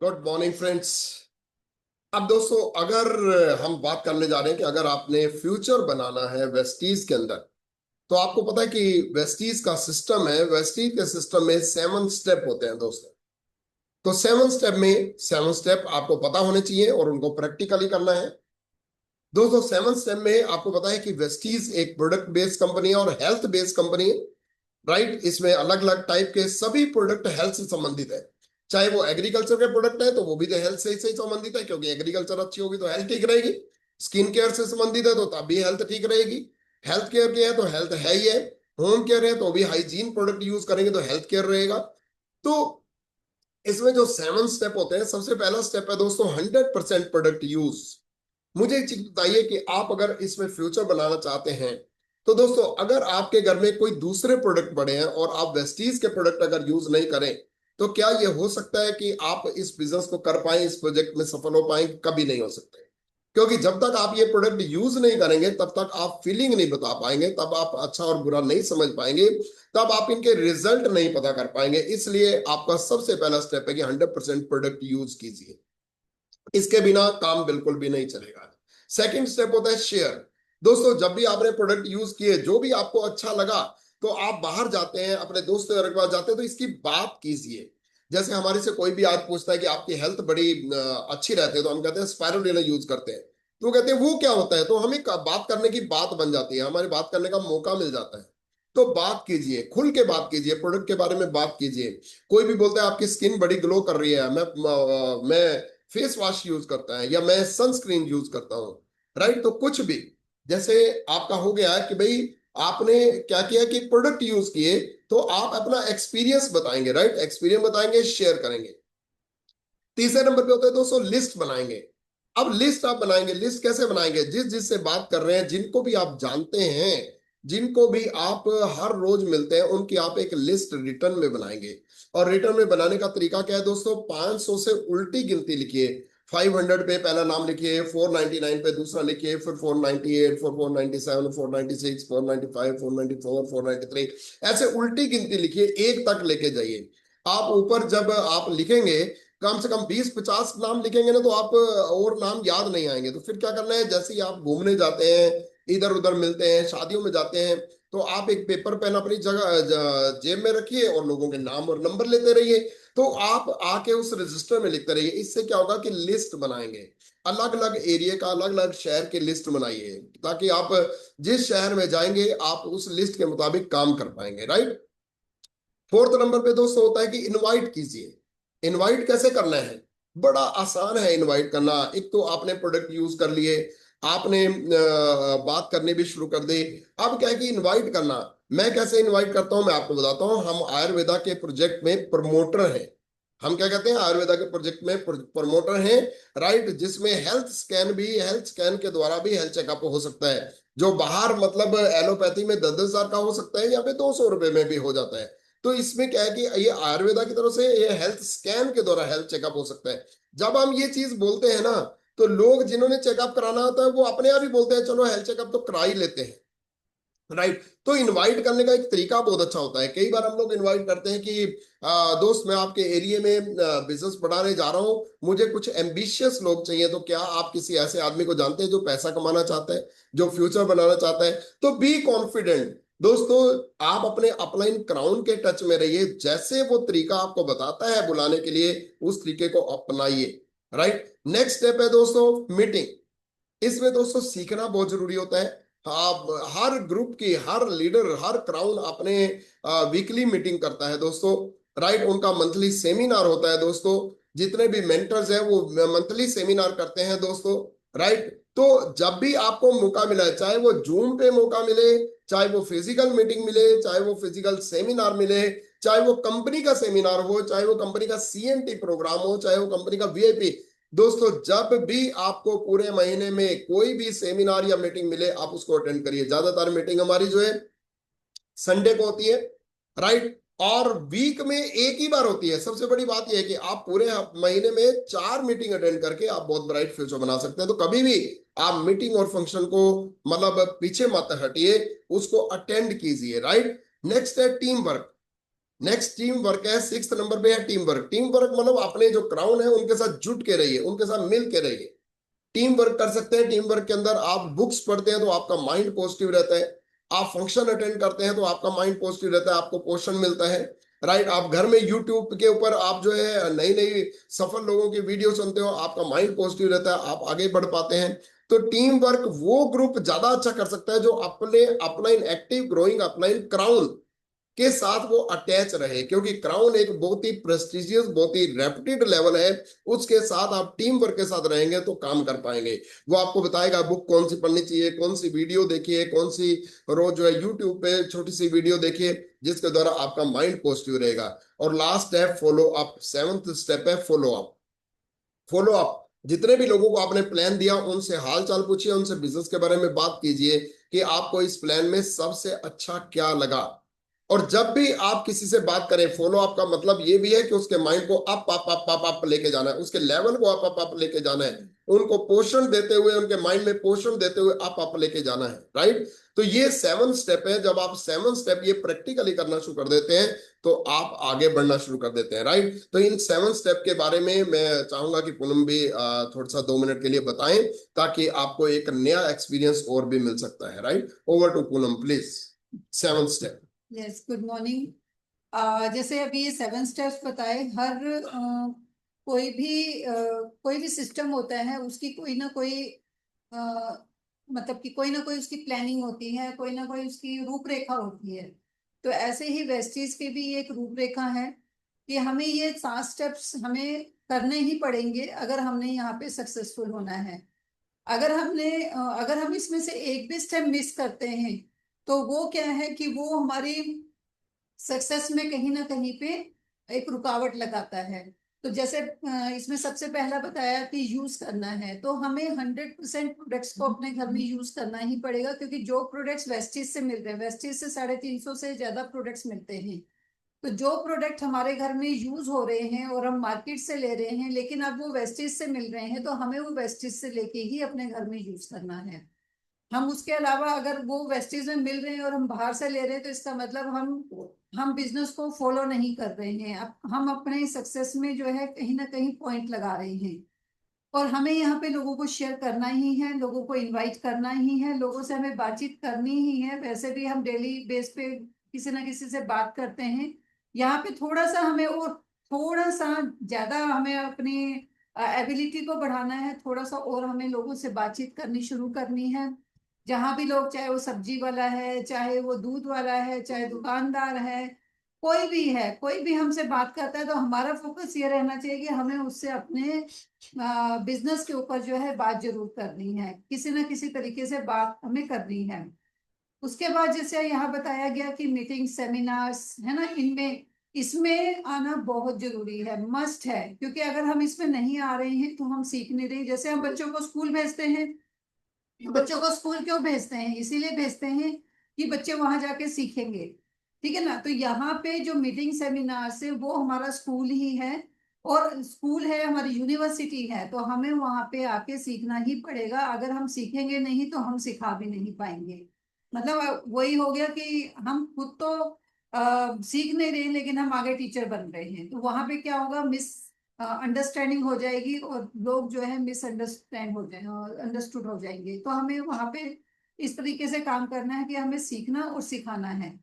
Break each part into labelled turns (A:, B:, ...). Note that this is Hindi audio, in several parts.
A: Good morning friends. अब दोस्तों, अगर हम बात करने जा रहे हैं कि अगर आपने फ्यूचर बनाना है वेस्टीज के अंदर, तो आपको पता है कि वेस्टीज का सिस्टम है। वेस्टीज के सिस्टम में 7 स्टेप होते हैं दोस्तों। तो 7 स्टेप आपको पता होने चाहिए और उनको प्रैक्टिकली करना है। दोस्तों, 7 स्टेप में आपको पता है कि वेस्टीज एक प्रोडक्ट बेस्ड कंपनी है और हेल्थ बेस्ड कंपनी है। राइट, इसमें अलग अलग टाइप के सभी प्रोडक्ट हेल्थ से संबंधित है। चाहे वो एग्रीकल्चर के प्रोडक्ट है तो वो भी तो हेल्थ से ही संबंधित है, क्योंकि एग्रीकल्चर अच्छी होगी तो हेल्थ ठीक रहेगी। स्किन केयर से संबंधित है तो तब भी हेल्थ ठीक रहेगी। हेल्थ केयर के है तो हेल्थ है ही है। होम केयर है तो भी हाइजीन प्रोडक्ट यूज करेंगे तो हेल्थ केयर रहेगा। तो इसमें जो 7 स्टेप होते हैं, सबसे पहला स्टेप है दोस्तों 100% प्रोडक्ट यूज। मुझे एक चीज बताइए कि आप अगर इसमें फ्यूचर बनाना चाहते हैं, तो दोस्तों अगर आपके घर में कोई दूसरे प्रोडक्ट पड़े हैं और आप वेस्टीज के प्रोडक्ट अगर यूज नहीं करें, तो क्या ये हो सकता है कि आप इस बिजनेस को कर पाए, इस प्रोजेक्ट में सफल हो पाए? कभी नहीं हो सकते। क्योंकि जब तक आप ये प्रोडक्ट यूज नहीं करेंगे तब तक आप फीलिंग नहीं बता पाएंगे, तब आप अच्छा और बुरा नहीं समझ पाएंगे, तब आप इनके रिजल्ट नहीं पता कर पाएंगे। इसलिए आपका सबसे पहला स्टेप है कि 100% प्रोडक्ट यूज कीजिए। इसके बिना काम बिल्कुल भी नहीं चलेगा। सेकंड स्टेप होता है शेयर। दोस्तों, जब भी आपने प्रोडक्ट यूज किए, जो भी आपको अच्छा लगा, तो आप बाहर जाते हैं, अपने दोस्तों के पास जाते हैं, तो इसकी बात कीजिए। जैसे हमारे से कोई भी आज पूछता है कि आपकी हेल्थ बड़ी अच्छी रहती है, तो हम कहते हैं स्पाइरुलिना यूज करते हैं। तो वो कहते हैं वो क्या होता है, तो हमें बात करने की बात बन जाती है, हमारी बात करने का मौका मिल जाता है। तो बात कीजिए, खुल के बात कीजिए, प्रोडक्ट के बारे में बात कीजिए। कोई भी बोलता है आपकी स्किन बड़ी ग्लो कर रही है, मैं फेस वॉश यूज करता है या मैं सनस्क्रीन यूज करता हूँ, राइट। तो कुछ भी, जैसे आपका हो गया कि भाई आपने क्या किया कि प्रोडक्ट यूज किए, तो आप अपना एक्सपीरियंस बताएंगे, राइट, एक्सपीरियंस बताएंगे, शेयर करेंगे। तीसरे नंबर पे होता है दोस्तों लिस्ट बनाएंगे। अब लिस्ट आप बनाएंगे, लिस्ट कैसे बनाएंगे? जिस जिससे बात कर रहे हैं, जिनको भी आप जानते हैं, जिनको भी आप हर रोज मिलते हैं, उनकी आप एक लिस्ट रिटर्न में बनाएंगे। और रिटर्न में बनाने का तरीका क्या है दोस्तों? 500 से उल्टी गिनती लिखिए। 500 पे पहला नाम लिखिए, 499 पे दूसरा लिखिए, फिर 498, फिर 497, 496, 495, 494, 493, ऐसे उल्टी गिनती लिखिए, एक तक लेके जाइए। आप ऊपर जब आप लिखेंगे, कम से कम 20-50 नाम लिखेंगे ना, तो आप और नाम याद नहीं आएंगे। तो फिर क्या करना है, जैसे ही आप घूमने जाते हैं, इधर उधर मिलते हैं, शादियों में जाते हैं, तो आप एक पेपर पेन अपनी जगह जेब में रखिए और लोगों के नाम और नंबर लेते रहिए। तो आप आके उस रजिस्टर में लिखते रहिए। इससे क्या होगा कि लिस्ट बनाएंगे, अलग अलग एरिया का, अलग अलग शहर की लिस्ट बनाइए, ताकि आप जिस शहर में जाएंगे आप उस लिस्ट के मुताबिक काम कर पाएंगे, राइट। फोर्थ नंबर पे दोस्तों होता है कि इनवाइट कीजिए। इनवाइट कैसे करना है? बड़ा आसान है इनवाइट करना। एक तो आपने प्रोडक्ट यूज कर लिए, आपने बात करनी भी शुरू कर दी। अब क्या है कि इनवाइट करना, मैं कैसे इनवाइट करता हूं मैं आपको बताता हूं। हम आयुर्वेदा के प्रोजेक्ट में प्रमोटर हैं। हम क्या कहते हैं, आयुर्वेदा के प्रोजेक्ट में प्रमोटर हैं, राइट। जिसमें हेल्थ स्कैन के द्वारा भी हेल्थ चेकअप हो सकता है। जो बाहर मतलब एलोपैथी में 10-10 हजार का हो सकता है, यहाँ पे 200 रुपए में भी हो जाता है। तो इसमें क्या है कि ये आयुर्वेदा की तरफ से ये हेल्थ स्कैन के द्वारा हेल्थ चेकअप हो सकता है। जब हम ये चीज बोलते हैं ना, तो लोग जिन्होंने चेकअप कराना होता है वो अपने आप ही बोलते हैं चलो हेल्थ चेकअप तो करा ही लेते हैं, राइट। तो इनवाइट करने का एक तरीका बहुत अच्छा होता है। कई बार हम लोग इनवाइट करते हैं कि दोस्त मैं आपके एरिया में बिजनेस बढ़ाने जा रहा हूँ, मुझे कुछ एम्बिशियस लोग चाहिए, तो क्या आप किसी ऐसे आदमी को जानते हैं जो पैसा कमाना चाहता है, जो फ्यूचर बनाना चाहता है? तो बी कॉन्फिडेंट दोस्तों। आप अपने अपलाइन क्राउन के टच में रहिए, जैसे वो तरीका आपको बताता है बुलाने के लिए, उस तरीके को अपनाइए, राइट। नेक्स्ट स्टेप है दोस्तों मीटिंग। इसमें दोस्तों सीखना बहुत जरूरी होता है। आप हर ग्रुप की, हर लीडर, हर क्राउन अपने वीकली मीटिंग करता है दोस्तों, राइट। उनका मंथली सेमिनार होता है दोस्तों। जितने भी मेंटर्स हैं वो मंथली सेमिनार करते हैं दोस्तों, राइट। तो जब भी आपको मौका मिला है, चाहे वो जूम पे मौका मिले, चाहे वो फिजिकल मीटिंग मिले, चाहे वो फिजिकल सेमिनार मिले, चाहे वो कंपनी का सेमिनार हो, चाहे वो कंपनी का सीएनटी प्रोग्राम हो, चाहे वो कंपनी का वीआईपी, दोस्तों जब भी आपको पूरे महीने में कोई भी सेमिनार या मीटिंग मिले, आप उसको अटेंड करिए। ज्यादातर मीटिंग हमारी जो है संडे को होती है, राइट। और वीक में एक ही बार होती है। सबसे बड़ी बात यह है कि आप पूरे महीने में 4 मीटिंग अटेंड करके आप बहुत ब्राइट फ्यूचर बना सकते हैं। तो कभी भी आप मीटिंग और फंक्शन को मतलब पीछे मत हटिए, उसको अटेंड कीजिए, राइट। नेक्स्ट है team work. Next team work है, 6 नंबर पे है टीम वर्क। टीम वर्क मतलब अपने जो क्राउन है उनके साथ जुट के रहिए, उनके साथ मिल के रहिए, टीम वर्क कर सकते हैं। टीम वर्क के अंदर आप बुक्स पढ़ते हैं तो आपका माइंड पॉजिटिव रहता है, आप फंक्शन अटेंड करते हैं तो आपका माइंड पॉजिटिव रहता है, आपको पोषण मिलता है, राइट। आप घर में यूट्यूब के ऊपर आप जो है नई नई सफल लोगों की वीडियो सुनते हो, आपका माइंड पॉजिटिव रहता है, आप आगे बढ़ पाते हैं। तो टीम वर्क वो ग्रुप ज्यादा अच्छा कर सकता है जो अपने upline active growing upline crown के साथ वो अटैच रहे, क्योंकि क्राउन एक बहुत ही प्रेस्टिजियस बहुत ही रेप्यूटेड लेवल है, उसके साथ आप टीम वर्क के साथ रहेंगे तो काम कर पाएंगे। वो आपको बताएगा बुक कौन सी पढ़नी चाहिए, कौन सी वीडियो देखिए, कौन सी रोज जो है यूट्यूब पे छोटी सी वीडियो देखिए, जिसके द्वारा आपका माइंड पॉजिटिव रहेगा। और लास्ट है फॉलो अप, 7th स्टेप है फॉलो अप। फॉलो अप, जितने भी लोगों को आपने प्लान दिया उनसे हाल चाल पूछिए, उनसे बिजनेस के बारे में बात कीजिए कि आपको इस प्लान में सबसे अच्छा क्या लगा। और जब भी आप किसी से बात करें, फॉलो अप का मतलब ये भी है कि उसके माइंड को अप लेके जाना है, उसके लेवल को अप लेके जाना है, उनको पोषण देते हुए, उनके माइंड में पोषण देते हुए अप लेके जाना है, राइट। तो ये 7 स्टेप है। जब आप 7 स्टेप ये प्रैक्टिकली करना शुरू कर देते हैं तो आप आगे बढ़ना शुरू कर देते हैं, राइट। तो इन 7 स्टेप के बारे में मैं चाहूंगा कि पूनम भी थोड़ा सा 2 मिनट के लिए बताएं, ताकि आपको एक नया एक्सपीरियंस और भी मिल सकता है, right. Over to Poonam please. 7 step.
B: Yes, good morning. जैसे अभी ये 7 स्टेप्स बताए, हर कोई भी सिस्टम होता है, उसकी कोई ना कोई मतलब कि कोई ना कोई उसकी प्लानिंग होती है, कोई ना कोई उसकी रूपरेखा होती है। तो ऐसे ही वेस्टीज की भी एक रूपरेखा है कि हमें ये 7 स्टेप्स हमें करने ही पड़ेंगे अगर हमने यहाँ पे सक्सेसफुल होना है। अगर हम इसमें से एक भी स्टेप मिस करते हैं तो वो क्या है कि वो हमारी सक्सेस में कहीं ना कहीं पे एक रुकावट लगाता है। तो जैसे इसमें सबसे पहला बताया कि यूज करना है, तो हमें 100% प्रोडक्ट्स को अपने घर में यूज करना ही पड़ेगा, क्योंकि जो प्रोडक्ट्स वेस्टेज से मिल रहे हैं, वेस्टेज से 350 से ज्यादा प्रोडक्ट्स मिलते हैं। तो जो प्रोडक्ट हमारे घर में यूज हो रहे हैं और हम मार्केट से ले रहे हैं, लेकिन अब वो वेस्टेज से मिल रहे हैं, तो हमें वो वेस्टेज से लेके ही अपने घर में यूज करना है। हम उसके अलावा अगर वो वेस्टेज में मिल रहे हैं और हम बाहर से ले रहे हैं, तो इसका मतलब हम बिजनेस को फॉलो नहीं कर रहे हैं। अब हम अपने सक्सेस में जो है कहीं ना कहीं पॉइंट लगा रहे हैं। और हमें यहाँ पे लोगों को शेयर करना ही है, लोगों को इनवाइट करना ही है, लोगों से हमें बातचीत करनी ही है। वैसे भी हम डेली बेस पे किसी ना किसी से बात करते हैं। यहाँ पे थोड़ा सा हमें और थोड़ा सा ज्यादा हमें अपनी एबिलिटी को बढ़ाना है, थोड़ा सा और हमें लोगों से बातचीत करनी शुरू करनी है। जहां भी लोग, चाहे वो सब्जी वाला है, चाहे वो दूध वाला है, चाहे दुकानदार है, कोई भी हमसे बात करता है, तो हमारा फोकस ये रहना चाहिए कि हमें उससे अपने बिजनेस के ऊपर जो है बात जरूर करनी है, किसी ना किसी तरीके से बात हमें करनी है। उसके बाद जैसे यहाँ बताया गया कि मीटिंग सेमिनार्स है ना, इनमें इसमें आना बहुत जरूरी है, मस्ट है। क्योंकि अगर हम इसमें नहीं आ रहे हैं तो हम सीख नहीं रहे। जैसे हम बच्चों को स्कूल भेजते हैं, बच्चों को स्कूल क्यों भेजते हैं? इसीलिए भेजते हैं कि बच्चे वहां जाके सीखेंगे, ठीक है ना। तो यहाँ पे जो मीटिंग सेमिनार है वो हमारा स्कूल ही है, और स्कूल है, हमारी यूनिवर्सिटी है, तो हमें वहां पे आके सीखना ही पड़ेगा। अगर हम सीखेंगे नहीं तो हम सिखा भी नहीं पाएंगे। मतलब वही हो गया कि हम खुद तो सीख नहीं रहे, लेकिन हम आगे टीचर बन रहे हैं, तो वहां पे क्या होगा, मिस अंडरस्टैंडिंग हो जाएगी, और लोग जो है मिसअंडरस्टैंड हो जाए अंडरस्टूड हो जाएंगे। तो हमें वहां पे इस तरीके से काम करना है कि हमें सीखना और सिखाना है।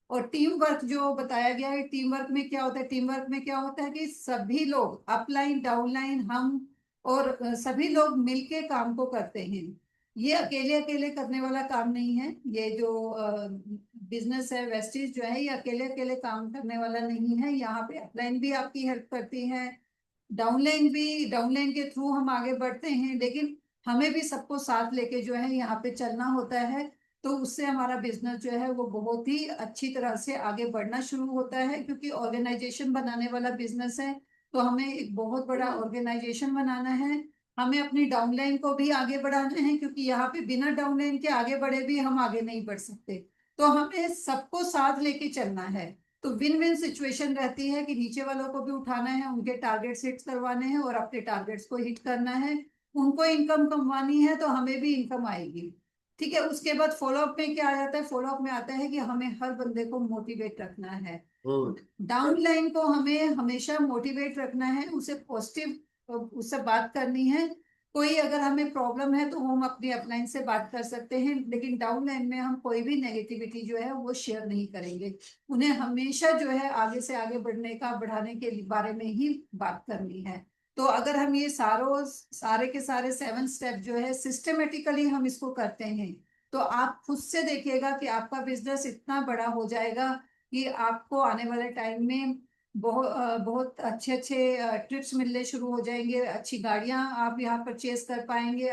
B: और टीम वर्क जो बताया गया है, टीम वर्क में क्या होता है, टीम वर्क में क्या होता है कि सभी लोग अपलाइन डाउनलाइन हम और सभी लोग मिलके काम को करते हैं। ये अकेले अकेले करने वाला काम नहीं है। ये जो बिजनेस है वेस्टीज जो है, ये अकेले अकेले काम करने वाला नहीं है। यहाँ पे अपलाइन भी आपकी हेल्प करती है, डाउनलाइन भी, डाउनलाइन के थ्रू हम आगे बढ़ते हैं, लेकिन हमें भी सबको साथ लेके जो है यहाँ पे चलना होता है। तो उससे हमारा बिजनेस जो है वो बहुत ही अच्छी तरह से आगे बढ़ना शुरू होता है, क्योंकि ऑर्गेनाइजेशन बनाने वाला बिजनेस है। तो हमें एक बहुत बड़ा ऑर्गेनाइजेशन बनाना है, हमें अपनी डाउनलाइन को भी आगे बढ़ाना है, क्योंकि यहाँ पे बिना डाउनलाइन के आगे बढ़े भी हम आगे नहीं बढ़ सकते। तो हमें सबको साथ लेके चलना है। तो विन विन सिचुएशन रहती है कि नीचे वालों को भी उठाना है, उनके टारगेट्स हिट करवाने हैं और अपने टारगेट्स को हिट करना है। उनको इनकम कमवानी है तो हमें भी इनकम आएगी, ठीक है। उसके बाद फॉलोअप में क्या आ जाता है, फॉलोअप में आता है कि हमें हर बंदे को मोटिवेट रखना है। डाउनलाइन को हमें हमेशा मोटिवेट रखना है, उसे पॉजिटिव उससे बात करनी है। कोई अगर हमें प्रॉब्लम है तो हम अपनी अपलाइन से बात कर सकते हैं, लेकिन डाउनलाइन में हम कोई भी नेगेटिविटी जो है वो शेयर नहीं करेंगे। उन्हें हमेशा जो है आगे से आगे बढ़ने का, बढ़ाने के बारे में ही बात करनी है। तो अगर हम ये सारे के सारे 7 स्टेप जो है सिस्टमेटिकली हम इसको करते हैं, तो आप खुद से देखिएगा कि आपका बिजनेस इतना बड़ा हो जाएगा कि आपको आने वाले टाइम में बहुत अच्छे अच्छे ट्रिप्स मिलने शुरू हो जाएंगे, अच्छी गाड़ियां आप यहाँ परचेज कर पाएंगे,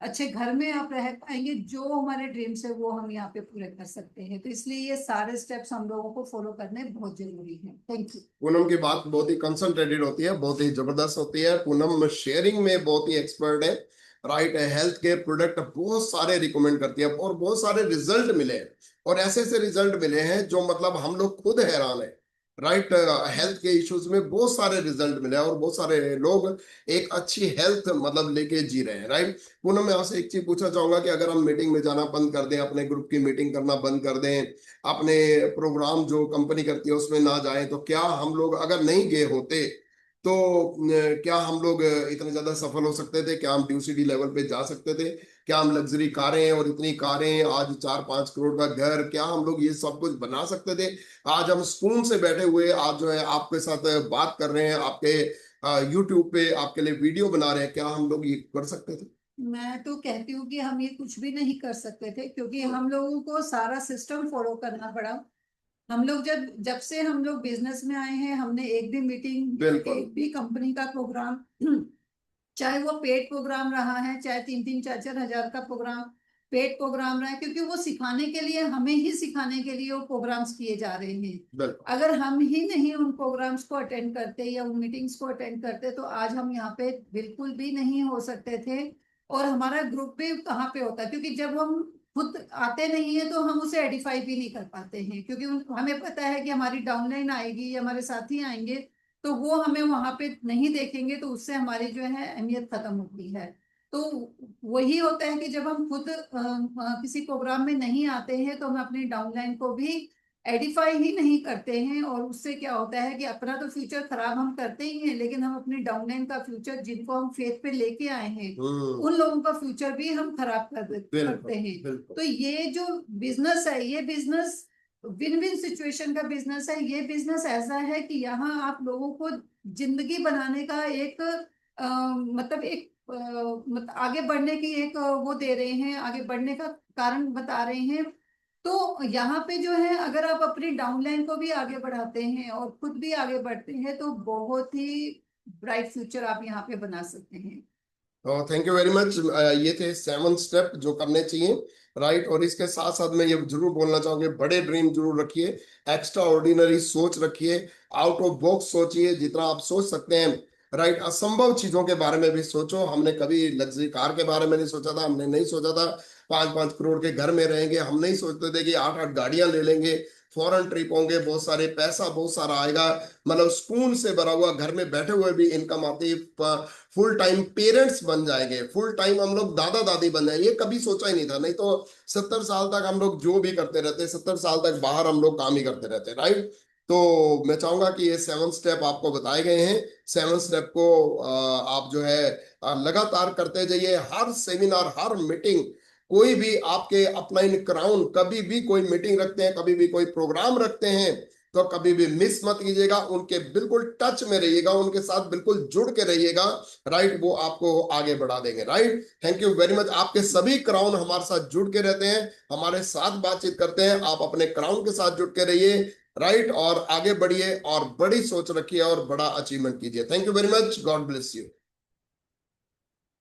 B: अच्छे घर में आप रह पाएंगे। जो हमारे ड्रीम्स है वो हम यहाँ पे पूरे कर सकते हैं। तो इसलिए ये सारे स्टेप्स हम लोगों को फॉलो करने बहुत जरूरी है। Thank you.
A: पूनम की बात बहुत ही कंसंट्रेटेड होती है, बहुत ही जबरदस्त होती है। पूनम शेयरिंग में बहुत ही एक्सपर्ट है, राइट। हेल्थ के प्रोडक्ट बहुत सारे रिकमेंड करती है और बहुत सारे रिजल्ट मिले हैं, और ऐसे ऐसे रिजल्ट मिले हैं जो मतलब हम लोग खुद हैरान है, राइट। हेल्थ के इश्यूज में बहुत सारे रिजल्ट मिले हैं और बहुत सारे लोग एक अच्छी हेल्थ मतलब लेके जी रहे हैं, राइट। पूनम, मैं आपसे एक चीज पूछना चाहूंगा कि अगर हम मीटिंग में जाना बंद कर दें, अपने ग्रुप की मीटिंग करना बंद कर दें, अपने प्रोग्राम जो कंपनी करती है उसमें ना जाएं, तो क्या हम लोग अगर नहीं गए होते तो क्या हम लोग इतने ज्यादा सफल हो सकते थे? क्या हम ड्यूसीडी लेवल पे जा सकते थे? क्या हम लग्जरी कारें, और इतनी कारें, आज 4-5 करोड़ का घर, क्या हम लोग ये सब कुछ बना सकते थे? आज हम सुकून से बैठे हुए आज जो है आपके साथ बात कर रहे हैं, आपके यूट्यूब पे आपके लिए वीडियो बना रहे हैं, क्या हम लोग ये कर सकते थे?
B: मैं तो कहती हूँ कि हम ये कुछ भी नहीं कर सकते थे, क्योंकि हम लोगों को सारा सिस्टम फॉलो करना पड़ा। हम लोग जब जब से हम लोग बिजनेस में आए हैं, हमने एक भी मीटिंग या
A: बिल्कुल।
B: एक भी कंपनी का प्रोग्राम चाहे वो पेड प्रोग्राम रहा है, चाहे 3-3, 4-4 हजार का प्रोग्राम पेड प्रोग्राम रहा है, क्योंकि वो सिखाने के लिए, हमें ही सिखाने के लिए वो प्रोग्राम्स किए जा रहे हैं।
A: बिल्कुल।
B: अगर हम ही नहीं उन प्रोग्राम्स को अटेंड करते या उन मीटिंग्स को अटेंड करते, तो आज हम यहाँ पे बिल्कुल भी नहीं हो सकते थे। और हमारा ग्रुप भी कहाँ पे होता, क्योंकि जब हम खुद आते नहीं है तो हम उसे एडिफाई भी नहीं कर पाते हैं, क्योंकि हमें पता है कि हमारी डाउनलाइन आएगी या हमारे साथी आएंगे, तो वो हमें वहां पे नहीं देखेंगे, तो उससे हमारी जो है अहमियत खत्म होती है। तो वही होता है कि जब हम खुद किसी प्रोग्राम में नहीं आते हैं, तो हम अपनी डाउनलाइन को भी एडिफाई ही नहीं करते हैं, और उससे क्या होता है कि अपना तो फ्यूचर खराब हम करते ही हैं, लेकिन हम अपनी डाउनलाइन का फ्यूचर, जिनको हम फेथ पे लेके आए हैं, उन लोगों का फ्यूचर भी हम खराब
A: बिल्कुल।
B: करते हैं।
A: बिल्कुल।
B: तो ये जो बिजनेस है, ये बिजनेस विन विन सिचुएशन का बिजनेस है। ये बिजनेस ऐसा है कि यहाँ आप लोगों को जिंदगी बनाने का एक मतलब एक मतलब आगे बढ़ने की एक वो दे रहे हैं, आगे बढ़ने का कारण बता रहे हैं। तो यहाँ पे जो है, अगर आप अपनी डाउनलाइन को भी आगे बढ़ाते हैं और खुद भी आगे बढ़ते हैं, तो बहुत ही ब्राइट फ्यूचर आप यहाँ पे बना सकते हैं।
A: तो थैंक यू वेरी मच। ये थे 7 स्टेप जो करने चाहिए, राइट। और इसके साथ साथ मैं ये जरूर बोलना चाहूंगा, बड़े ड्रीम जरूर रखिए, एक्स्ट्रा ऑर्डिनरी सोच रखिए, आउट ऑफ बॉक्स सोचिए जितना आप सोच सकते हैं, राइट। असंभव चीजों के बारे में भी सोचो। हमने कभी लग्जरी कार के बारे में नहीं सोचा था, हमने नहीं सोचा था 5-5 करोड़ के घर में रहेंगे, हम नहीं सोचते थे कि 8-8 गाड़ियां ले लेंगे, फॉरेन ट्रिप होंगे, बहुत सारे पैसा बहुत सारा आएगा, मतलब सुकून से भरा हुआ घर में बैठे हुए भी इनकम आती, फुल टाइम पेरेंट्स बन जाएंगे, फुल टाइम हम लोग दादा दादी बन जाएंगे। ये कभी सोचा ही नहीं था। नहीं तो 70 साल तक हम लोग जो भी करते रहते, 70 साल तक बाहर हम लोग काम ही करते रहते, राइट। तो मैं चाहूंगा कि ये 7 स्टेप आपको बताए गए हैं, 7 स्टेप को आप जो है लगातार करते जाइए। हर सेमिनार, हर मीटिंग, कोई भी आपके अपलाइन क्राउन कभी भी कोई मीटिंग रखते हैं, कभी भी कोई प्रोग्राम रखते हैं, तो कभी भी मिस मत कीजिएगा, उनके बिल्कुल टच में रहिएगा, उनके साथ बिल्कुल जुड़ के रहिएगा, राइट। वो आपको आगे बढ़ा देंगे, right. Thank you very much. आपके सभी क्राउन हमारे साथ जुड़ के रहते हैं, हमारे साथ बातचीत करते हैं, आप अपने क्राउन के साथ जुड़ के रहिए, राइट। और आगे बढ़िए और बड़ी सोच रखिए और बड़ा अचीवमेंट कीजिए। Thank you very much. God bless you.